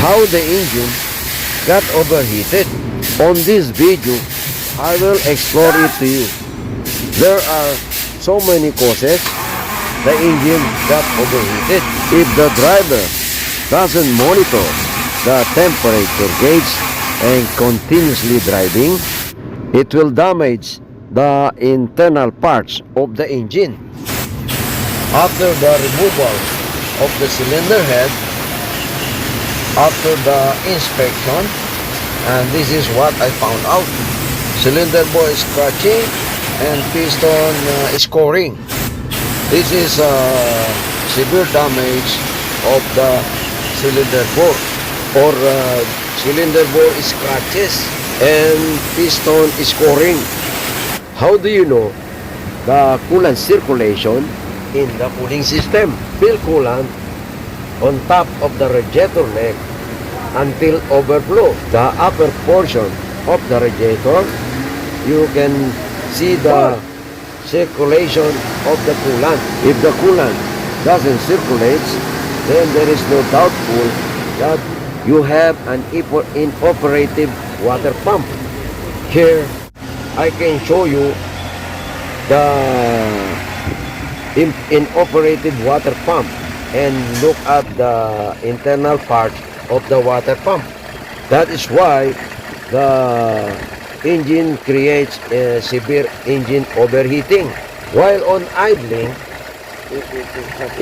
how the engine got overheated. On this video, I will explore it to you. There are so many causes the engine got overheated. If the driver doesn't monitor the temperature gauge and continuously driving, it will damage the internal parts of the engine. After the removal of the cylinder head, after the inspection, and this is what I found out: cylinder bore is scratching and piston is scoring. This is severe damage of the cylinder bore, or cylinder bore is scratches and piston is scoring. How do you know the coolant circulation in the cooling system? Fill coolant on top of the radiator neck until overflow. The upper portion of the radiator, you can see the circulation of the coolant. If the coolant doesn't circulate, then there is no doubtful that you have an inoperative water pump. Here, I can show you the inoperative water pump and look at the internal part of the water pump. That is why the engine creates a severe engine overheating. While on idling,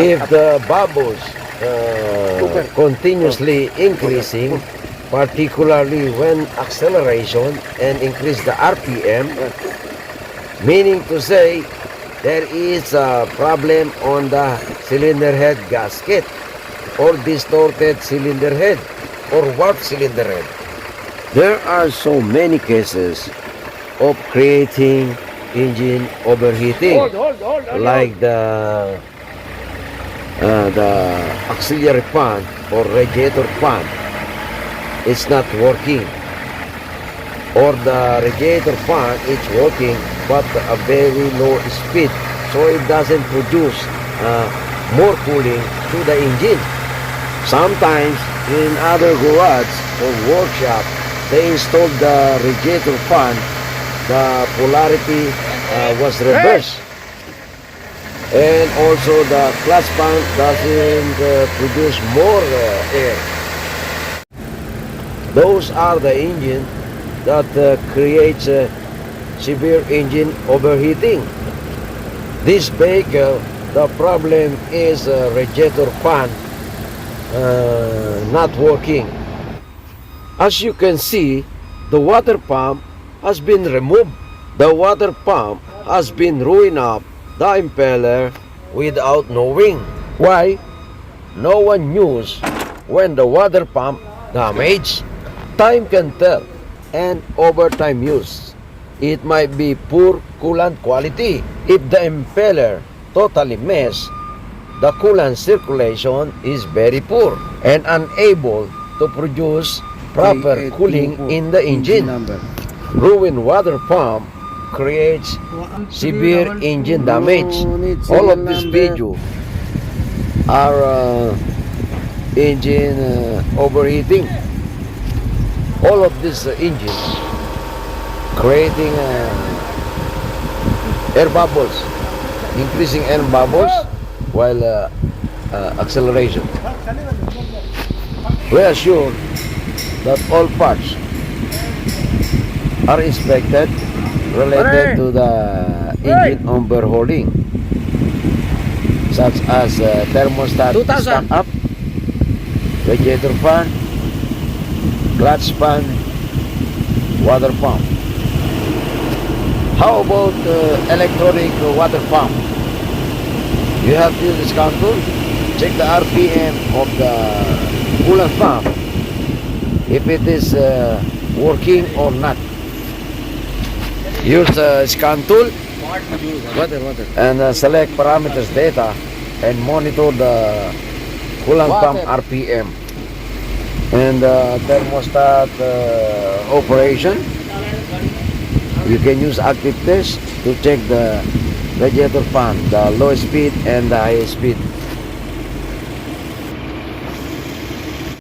if the bubbles continuously increasing, particularly when acceleration and increase the RPM, meaning to say there is a problem on the cylinder head gasket, or distorted cylinder head, or warped cylinder head. There are so many cases of creating engine overheating, like the auxiliary fan or radiator fan is not working, or the radiator fan is working but a very low speed, so it doesn't produce more cooling to the engine. Sometimes in other garage or workshop, they installed the radiator fan, the polarity was reversed, and also the clutch fan doesn't produce more air. Those are the engine that creates severe engine overheating. This vehicle, the problem is radiator fan not working. As you can see, the water pump has been removed. The water pump has been ruined up the impeller without knowing. Why? No one knows when the water pump damaged. Time can tell, and over time use, it might be poor coolant quality. If the impeller totally messed, the coolant circulation is very poor and unable to produce proper cooling in the engine. Ruined water pump creates severe engine damage. All of this video are engine overheating. All of these engines creating air bubbles, increasing air bubbles while acceleration. We assure that all parts are inspected related to the engine overhauling, such as thermostat stack up, radiator fan, clutch fan, water pump. How about electronic water pump? You have to use this control. Check the RPM of the coolant pump, if it is working or not. Use the scan tool and select parameters data and monitor the coolant pump RPM and thermostat operation. You can use active test to check the radiator fan, the low speed and the high speed.